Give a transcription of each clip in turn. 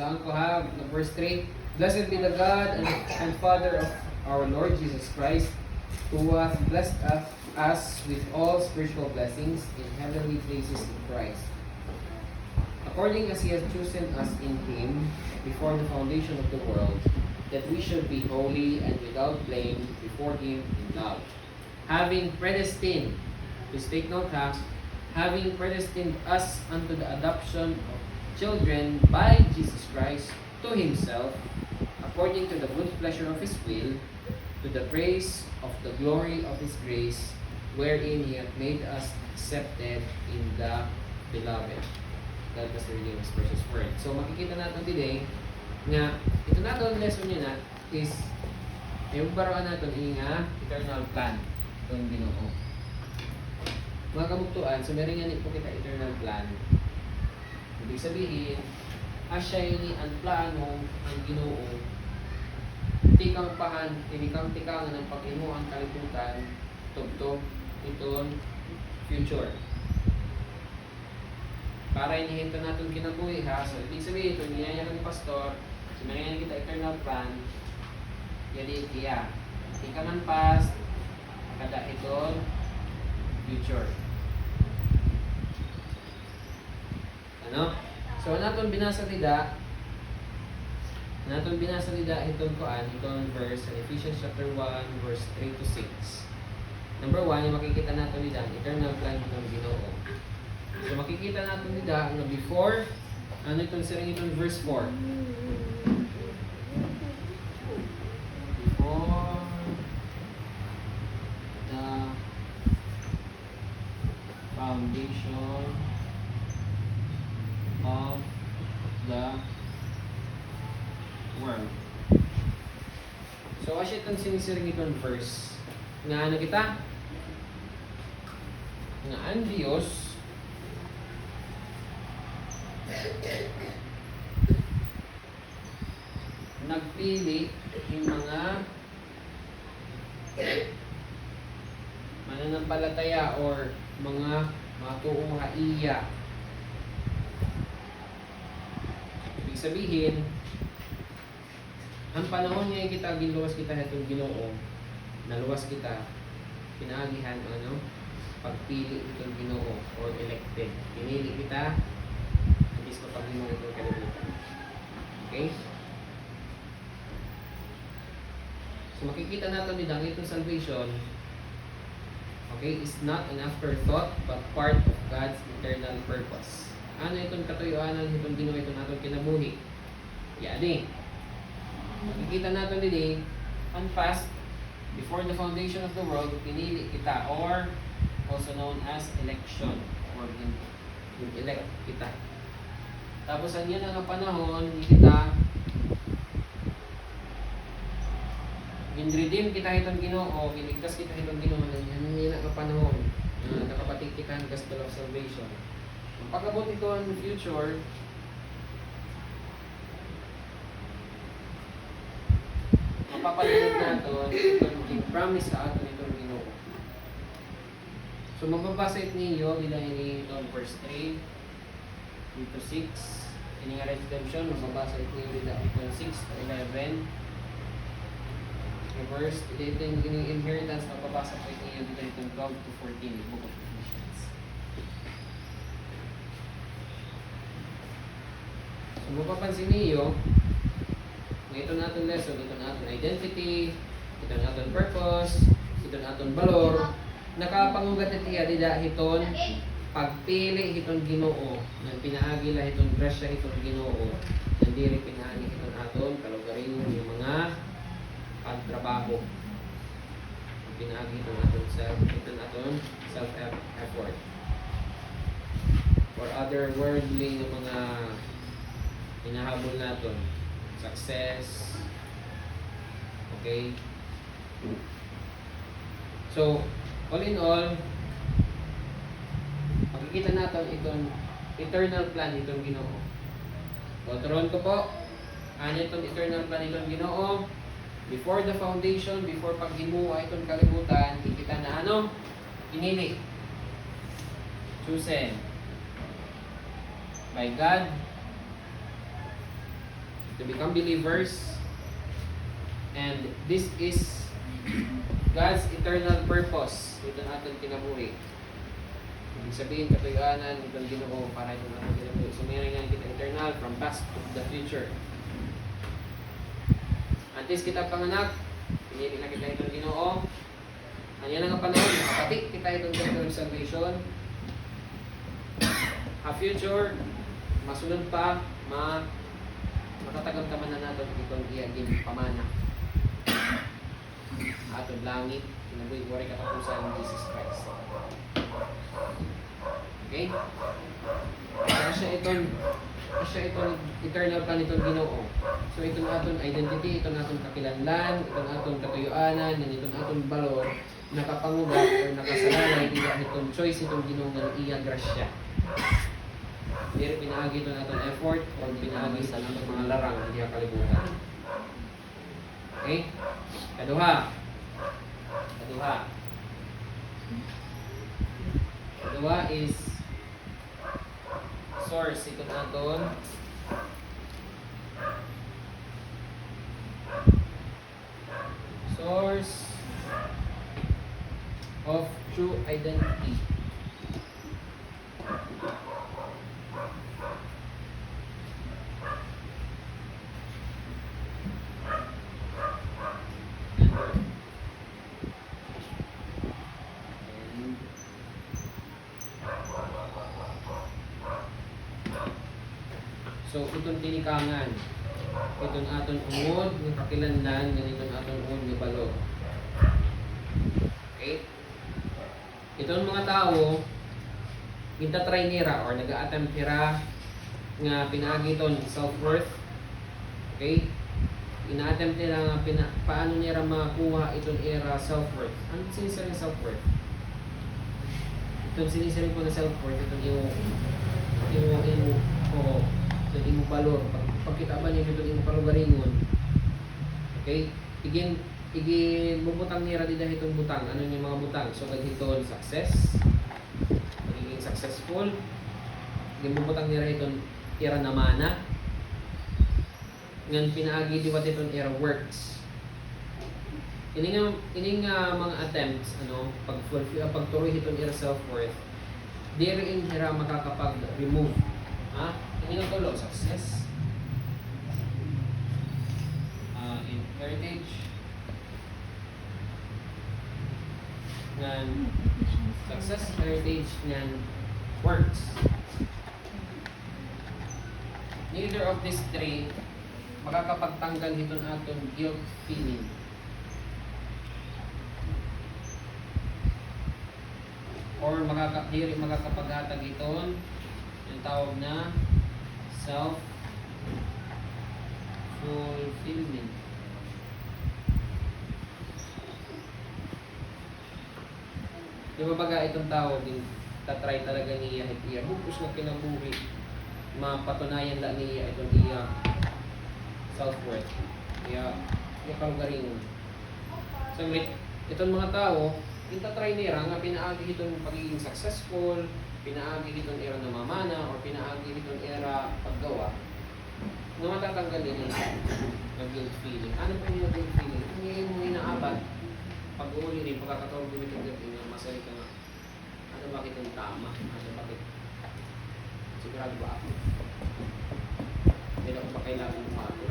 Saan ko ha? Verse 3. Blessed be the God and Father of our Lord Jesus Christ, who hath blessed us with all spiritual blessings in heavenly places in Christ, according as He has chosen us in Him before the foundation of the world, that we should be holy and without blame before Him in love. Having predestined, please take note ha, having predestined us unto the adoption of children by Jesus Christ to Himself, according to the good pleasure of His will, to the praise of the glory of His grace, wherein He hath made us accepted in the Beloved. God bless the reading of His precious word. So makikita natin today nga ito na itong lesson niya na is yung baroan natin nga eternal plan itong Ginoo. Mga kabuktuan, so meron nga po kita eternal plan. Ibig sabihin, asya ni ang plano ang Ginoo tikang pahan, tinikang-tikangan ng Panginoon kalibutan tugtog itong future. Para inihinto natin kinabuhi ha. So, ibig sabihin ito, niyaya ng pastor, so meron kita eternal plan, yadi iya. Tika man past, kada itong future. Ano? So, natin binasa nila itong kuan, itong verse in Ephesians chapter 1, verse 3 to 6. Number 1, yung makikita natin nila, eternal plan ng Ginoo. So, makikita natin nila na before, ano itong siring itong verse 4. Before the foundation of the world. So, asya itong sinisiring itong verse. Nga ano kita? Nga ang Diyos nagpili yung mga mananampalataya or mga matuong haiya. Ibig sabihin, ang panahon ngayon kita, giluwas kita itong Ginoo, naluwas kita, pinaagihan ano, pagpili itong Ginoo or elected. Pinili kita, hindi sa pag-imo itong kalibutan. Okay? So makikita natin din ang itong salvation, okay, is not an afterthought but part of God's eternal purpose. Ano itong katuyuanan itong Ginoo itong atong kinabuhi? Yadi. Makikita natin din ang past, before the foundation of the world, pinili kita or also known as election or elect kita. Tapos ang yan ang panahon, kita gin-redeem kita itong Ginoo, giligtas kita itong Ginoo, yan ang panahon nakapatig kita ang gospel of salvation. Ang pagabot ito ang future, mapapalinig natin itong promise sa atin itong Ginoo. So magbabasa ito ninyo bilang ini itong verse 3 to 6. Ini nga redemption, magbabasa ito ninyo bilang itong 6 to 11. Yung verse, ito yung inheritance, magbabasa ito ninyo bilang itong 12 to 14, yung book of Ephesians. So mapapansin ninyo, ito natin lesson, ito natin identity, ito natin purpose, ito natin valor. Nakapangugat itiya dida hiton pagpili hiton Ginoo, nang pinaagi la hiton grasya hiton Ginoo, nang diri pinaagi hiton aton kalugarin yung mga pagtrabaho. Pinaagi hiton aton self effort. Or otherworldly yung mga hinahabol naton. Success. Okay? So, all in all, makikita natin itong eternal plan itong Ginoo. Tuturuan ko po, ano itong eternal plan itong Ginoo? Before the foundation, before paghimuwa itong kalibutan, kita na ano? Pinili. Chosen by God to become believers. And this is God's eternal purpose. Ito na ating kinabuhi. Ibig sabihin, katuyanan, itong Ginoo para itong ating kinabuhi. So, mayroon kita eternal from past to the future. Antes kita panganak, pinili na kita itong Ginoo. Ano yan ang panahon, nakapati kita itong doctrine of salvation. A future, masunod pa, matatagamtaman na natin itong iagin pamana. Atong langit, kinabuhi-buhay katapusan ng Jesus Christ. Okay? Asya itong eternal plan itong Ginoo. So itong aton identity, itong aton kakilanlan, itong aton katuyuanan, and itong aton balor, nakapangugat o nakasalalay, tidak itong choice itong Ginoo ng iya grasya. Hindi pinaagi itong aton effort o pinaagi sa itong mga larang, hindi kalibutan. Okay? Kaduha. Kaduha is source ito naton source of true identity. So, itong tinikangan, itong aton ungod, ng kakilanlan, ng itong aton ungod ng balog. Okay? Itong mga tao, kita-try nila or nag-a-attempt nila nga pinaagi itong self-worth. Okay? Ina-attempt nila nga paano nila makakuha itong era self-worth. Ano sinisaring self-worth? Itong sinisaring po na self-worth, itong yung jadi mo balor pag kita ba niya dito imong palugaringon. Okay, igin bubutang nira di dahil itong butang, ano yung mga butang, so hiton success, magiging successful, igin bubutang nira itong ira na mana ngan pinaagi di wat itong ira works. Ini nga mga attempts pagtuloy itong ira self-worth, di rin ira makakapag-remove. Ini nga tulo, success, in heritage, and success, heritage, and works. Neither of these three makakapagtanggal nito aton guilt feeling. Or makakapaghatag iton yung tawag na self-fulfillment. Di ba baga itong tawag din, tatry talaga niya iya bukos na kinabuhi, mapatunayan lang niya itong iya self-worth, iya kalugaringon. So itong mga tao, itatry nila nga pinaagi itong pagiging successful, pinaagi itong era na mamana, or pinaagi itong era paggawa, na matatanggal nila yung guilt feeling. Ano pa yung guilt feeling? Ang ngayon mo inaabad, pag-uuli rin, pagkakatawag gumit yung guilt feeling, masaya ka nga, ano bakit yung tama? Ano bakit? Sigurado ba ako? Hindi ako pa kailangan mo ako.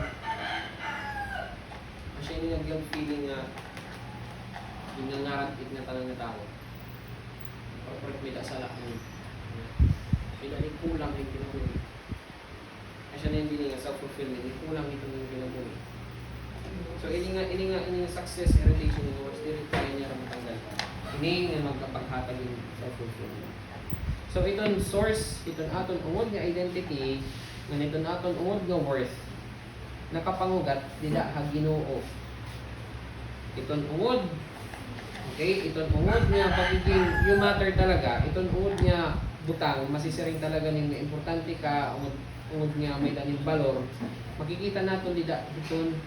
Kasi yun yung guilt feeling nga, yung nangarantit na talang na tao. Corporate may dasala ng pinaling kulang yung pinabuhi. Kasi na yung bilingan, self-fulfillment, yung kulang itong yung pinabuhi. So, ini nga success, heritage, yung words, di rin kaya niya matanggal. Ini nga magkapaghatag yung self-fulfillment. So, itong source, itong aton ungod nga identity, nga itong aton ungod nga worth, nakapangugat, dila ha Ginoo. Itong ungod, okay, itong ungod nga pagiging yung matter talaga, itong ungod nga butang, masisiring talaga ning importante ka, ungod nga may daning balor, makikita nato dida itong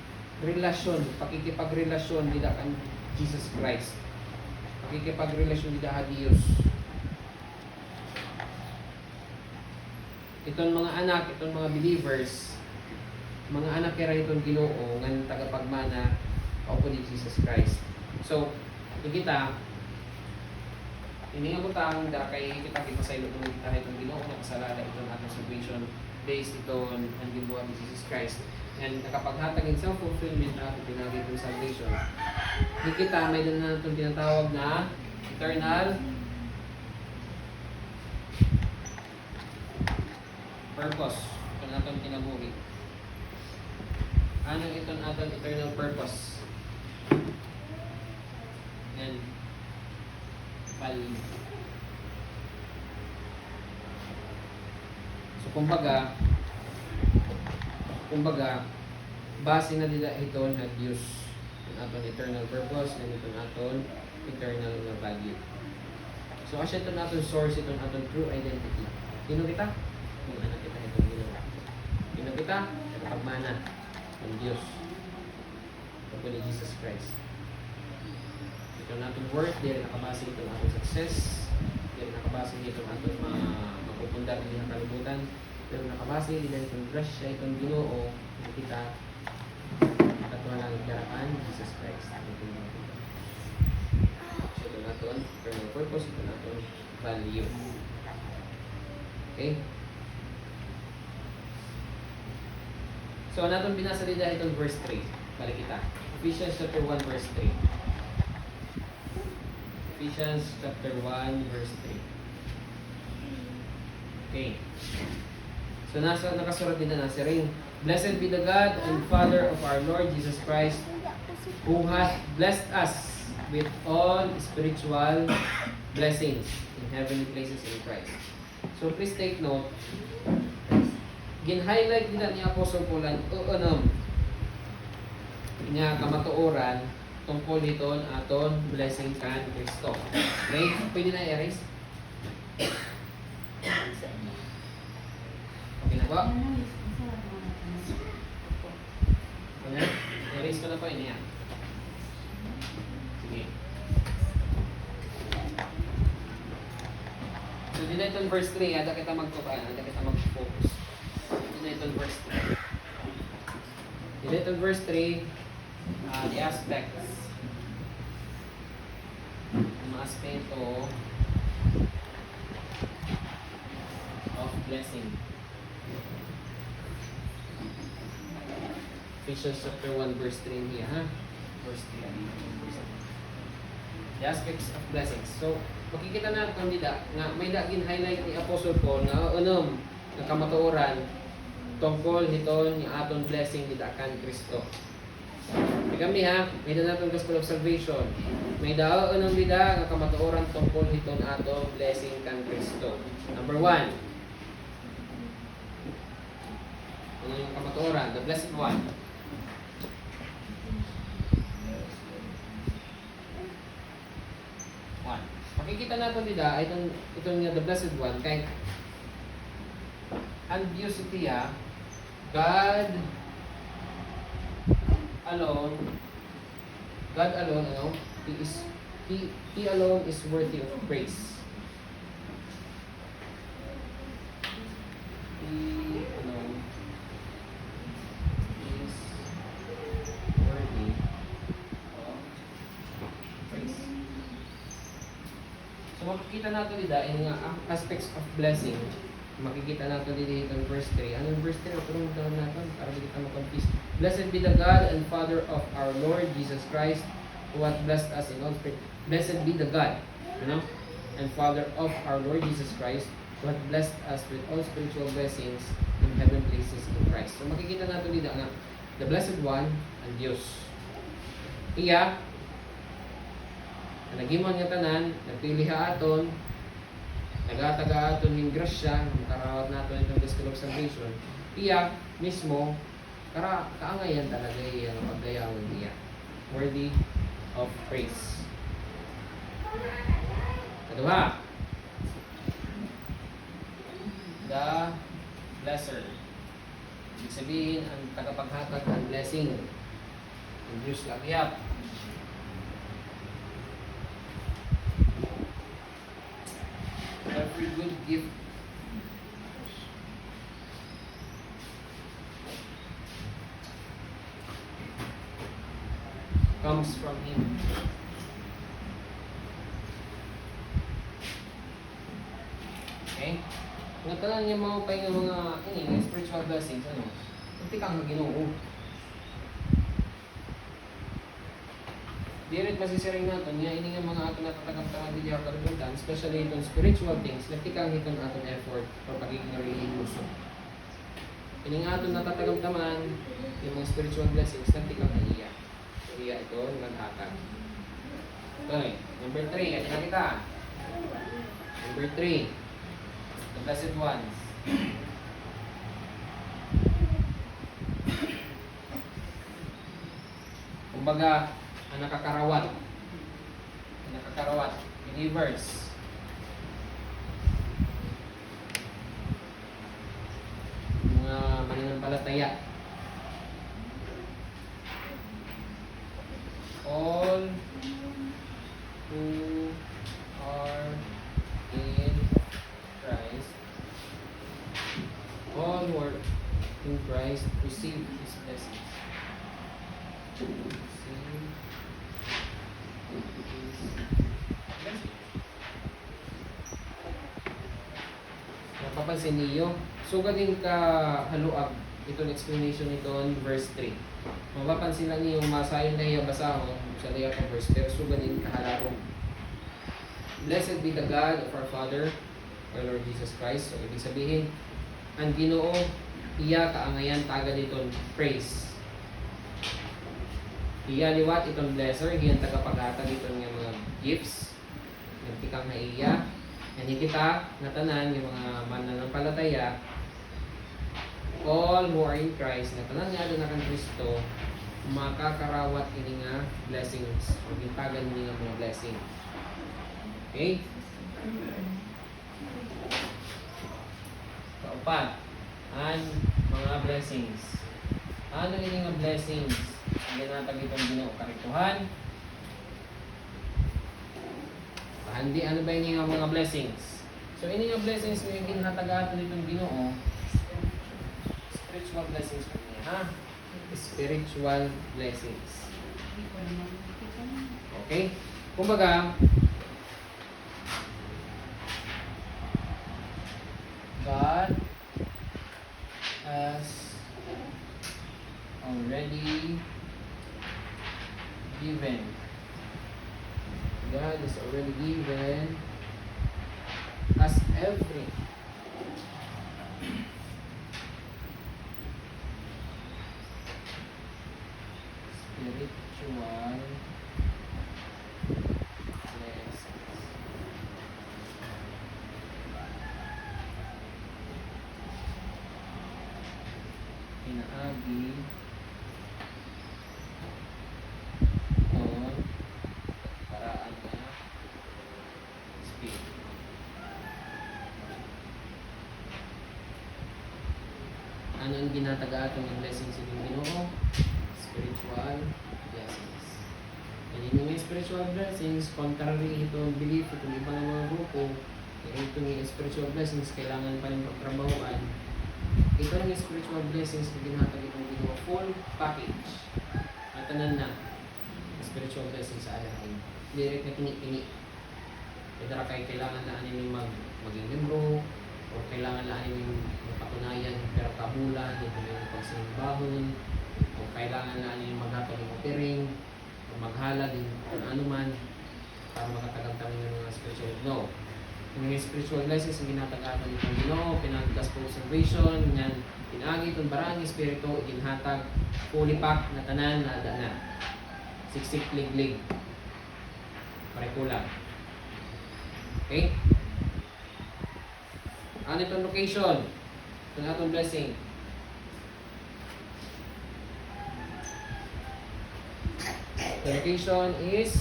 relasyon, pakikipagrelasyon dida kan Jesus Christ. Pakikipagrelasyon dida ha Dios. Itong mga anak, itong mga believers, mga anak kaya itong Ginoo ngan tagapagmana kaupo ni Jesus Christ. So, kita ini nga butang da kay kita gipasaylo kung kita itong Ginoo na kasalada itong atong salvation based iton ang gibuhat ni Jesus Christ. And nakapaghatag in self-fulfillment na itong pinagi itong salvation. Kita may doon na itong tinatawag na eternal purpose. Ito na itong kinabuhi. Ano itong atong eternal purpose? And value. So kumbaga base na nila ito nag-use ng atong eternal purpose and ito atong eternal na value. So asya ito atong source, ito atong true identity. Sino kita? Yung anak kita itong ginawa. Sino kita? Pagmana ng Diyos. Ito po ni Jesus Christ. Ito natong worth, di rin nakabase itong atong success, di rin nakabase itong atong mapupundar din ng kalibutan, pero nakabase din itong grasya, itong Ginoo na kita katuwa lang ikaraan Jesus Christ. So ito naton eternal purpose, ito naton value. Okay? So naton binasa din itong verse 3. Balik kita. Ephesians chapter 1 verse 3. Ephesians chapter 1 verse 3. Okay. So nakasurat din na ring. Blessed be the God and Father of our Lord Jesus Christ, who hath blessed us with all spiritual blessings in heavenly places in Christ. So please take note. Gin-highlight nila ni Apostle Paul ang nga kamatuoran tungkol dito aton blessing kan Kristo. Okay? Pwede na i-erase? Okay na po? Okay? I-erase ko na po ini yan. Sige. So dito itong verse 3, ada kita mag-focus. Dito itong verse 3. Dito itong verse 3, the aspects. Mga aspeto of blessing. Ephesians chapter 1 verse 3 here, ha? Verse 3. The aspects of blessings. So, makikita natin nila nga may laging highlight ni Apostle Paul na nakamatuoran tungkol nito ni aton blessing ni kan Kristo. Kami ha, may na natin gospel of salvation. May dao bida nga kamatuoran tungkol nito ni aton blessing kan Kristo. Number 1. Ano yung kamatuoran? The blessed one. Makikita natin nila itong the blessed one kay ambiguity God alone he alone is worthy of praise. He alone is worthy of praise. So makikita natin dito yung aspects of blessing. Makikita natin dito yung verse 3. Anong verse 3? Turong down natin para hindi kita ma-confuse. Blessed be the God and Father of our Lord Jesus Christ, who hath blessed us in all spirit. Blessed be the God, and Father of our Lord Jesus Christ, who hath blessed us with all spiritual blessings in heavenly places in Christ. So makikita natin dito nga, the Blessed One, ang Diyos. Iya, nagimon nga tanan, nagpiliha aton, nagataga aton ng grasya, karawat naton itong gospel of salvation. Iya mismo, kaangayan talaga iya, pagdayawan niya. Worthy of praise. Kadua, the blesser. Ibig sabihin, ang tagapaghatag ng blessing. Ang Diyos lakiyap. Every good gift comes from Him. Okay? Nga tanan yung mga pay nga mga spiritual blessings, ano? Kunti kang Ginoo. Diret masisiring natin, nga ini nga mga ato natatagam-tangad di kalimutan, especially itong spiritual things, nagtikang itong aton effort o pagiging religyoso. Ini nga ato natatagam-taman, yung mga spiritual blessings, nagtikang na iya. Iya ito, naghatag. Okay, number 3, kaya kita. Number 3. The blessed ones. Kumbaga, ang nakakarawat. Believers. Mga mananampalataya. All who are in Christ, all who are in Christ receive His blessings. Receive His blessings. Napapansin niyo, sugad din ka haluag itong explanation nito in verse 3. Mapapansin lang niyo, masayon na yung basahon sa layout ng verse, pero sugad din kahalaro. Blessed be the God of our Father, our Lord Jesus Christ. So, ibig sabihin, ang Ginoo, iya kaangayan taga ditong praise. Iya liwat itong blesser, iyan tagapaghatag itong mga gifts. Nagtikang na iya. Yan kita, natanan, yung mga mananampalataya, all who are in Christ, natanan nga doon na kang Kristo, makakarawat ini nga blessings, o gintagan ini nga mga blessing. Okay? Kaupat, ang mga blessings. Ano ini nga blessings? Ang ginatag itong Ginoo karituhan. Hindi, ano ba ini nga mga blessings? So, ini nga blessings may ginatag itong Ginoo. Spiritual blessings po niya, ha? Spiritual blessings. Okay? Kumbaga, God has already given. God is already given us every spiritual blessings. Pinaagi on paraan na spirit. Ano ang ginataga atong blessings ng Ginoo? Spiritual blessings. And yung mga spiritual blessings, contrary ito ang belief itong ibang mga grupo, itong mga spiritual blessings kailangan pa rin pagtrabahoan. Ito ang spiritual blessings na ginatag itong Ginoo, full package. Matanan na spiritual blessings sa alahin. Direct na kini-kini. Kaya kay kailangan na anin maging membro, o kailangan na anin mapatunayan pero kabulan, ito yung pagsimbahon, o kailangan na anin maghatag ng offering, o maghala din kung ano man para makatagal-tagal ng mga spiritual. No. Yung mga spiritual blessings ang ginatag-atag itong Ginoo, pinag-gospel salvation, yan, pinagi itong barang espiritu, iginhatag, fully pack na tanan, na ada na. Siksik, lig-lig. Parekulang. Okay? Ano itong location? Itong atong blessing. The location is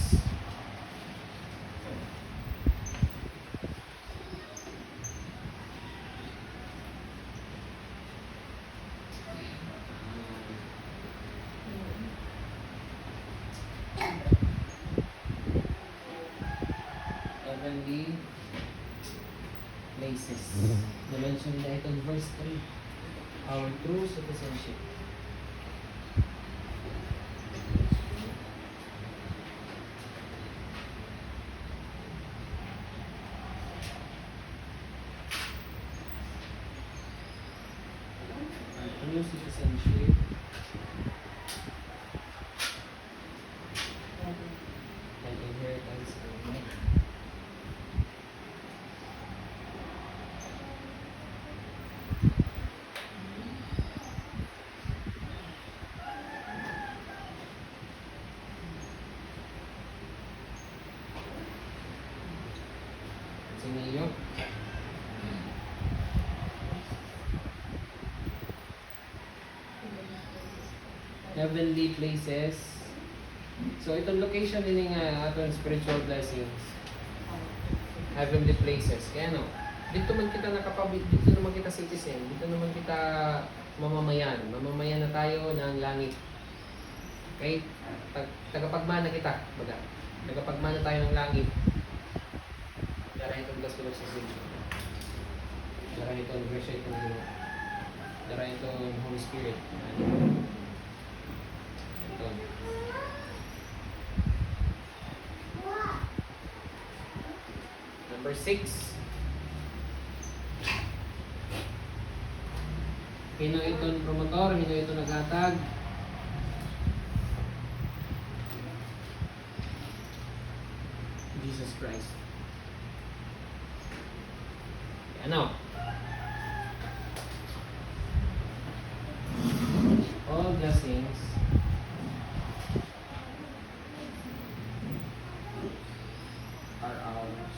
heavenly places. Na-mention na ito in verse 3. Our true citizenship. citizenship, and inheritance in life. Siniyo. Heavenly places. So itong location din nga atong spiritual blessings. Heavenly places. Kaya no, dito man kita dito naman kita citizen, dito naman kita mamamayan. Mamamayan na tayo ng langit. Okay? Tagapagmana kita, baga. Tagapagmana tayo ng langit. Dara itong gospel of salvation. Dara itong grace itong Ginoo. Dara itong Holy Spirit. Ito. Number 6. Hino itong promotor, hino itong naghatag. Jesus Christ. Ano? All blessings are ours.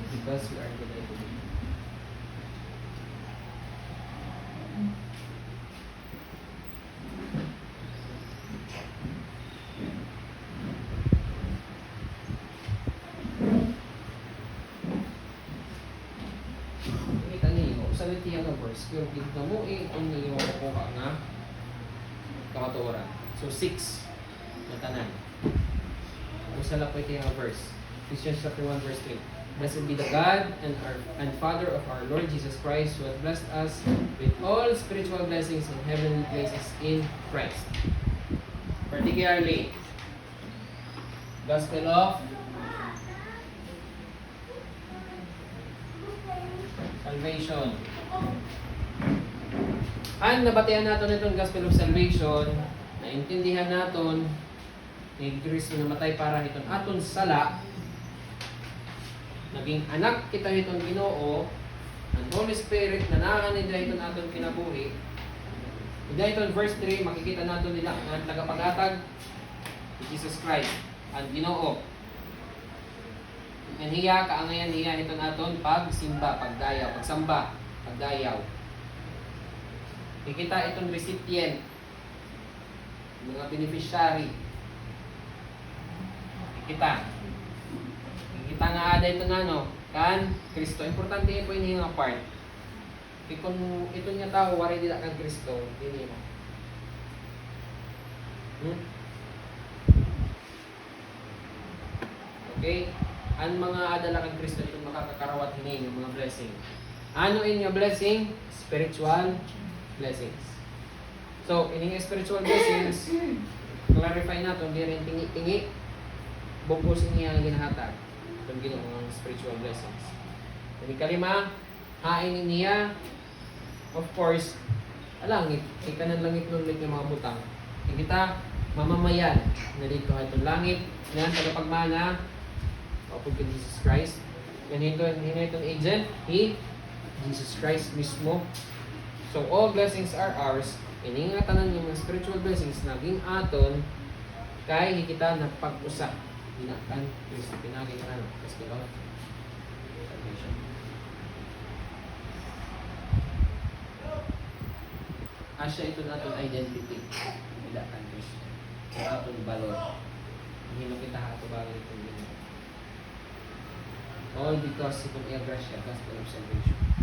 Because we are delighted in Him. Kita niyo, sa litiyan ng verse, pero dito mo kung niyo makukuha nga kamatuoran. So 6 na tanan. Kung sa lapoy ito yung verse, Ephesians chapter 1 verse 3. Blessed be the God and Father of our Lord Jesus Christ, who has blessed us with all spiritual blessings in heavenly places in Christ. Particularly, Gospel of Salvation. Ang nabatian natin itong Gospel of Salvation, naintindihan natin ni Kristo namatay para itong aton sala, naging anak kita itong Ginoo, ang Holy Spirit na nanganid itong aton kinabuhi. Dahil itong verse 3, makikita natin nila ang tagapag-atag Jesus Christ, ang Ginoo. Ang hiya, kaangayan hiya itong aton pagsimba, pagdayaw, pagsamba, pagdayaw. Kikita itong recipient, mga beneficiary. Kikita nga ada ito na kan Kristo. Importante po ini nga part. Kung ito niya tao, wari dila kan Kristo, hindi mo. Okay? Ang mga adala kan Kristo, ito makakakarawat hini ng mga blessing. Ano in nga blessing? Spiritual blessings. So, ining spiritual blessings, clarify natin, di rin tingi-tingi, bukos niya ang ginahatag. Itong Ginoong spiritual blessings. Ang ikalima, hain niya, of course, alangit. Ikanan langit nulit ng mga butang. Kita mamamayan na dito itong langit, na tagapagmana, upod kay Jesus Christ. Yan itong agent, Jesus Christ mismo. So, all blessings are ours. Iningatanan yung mga spiritual blessings naging aton kay kita nagpag-usa. Hinakan, Kristo, pinagay ka na. Let's go on. Salvation. Asya ito na aton identity. Hinakan, Kristo. Sa aton balon. Hinong kita ato bagay itong Ginoo. All because itong i-grasya, gospel of salvation.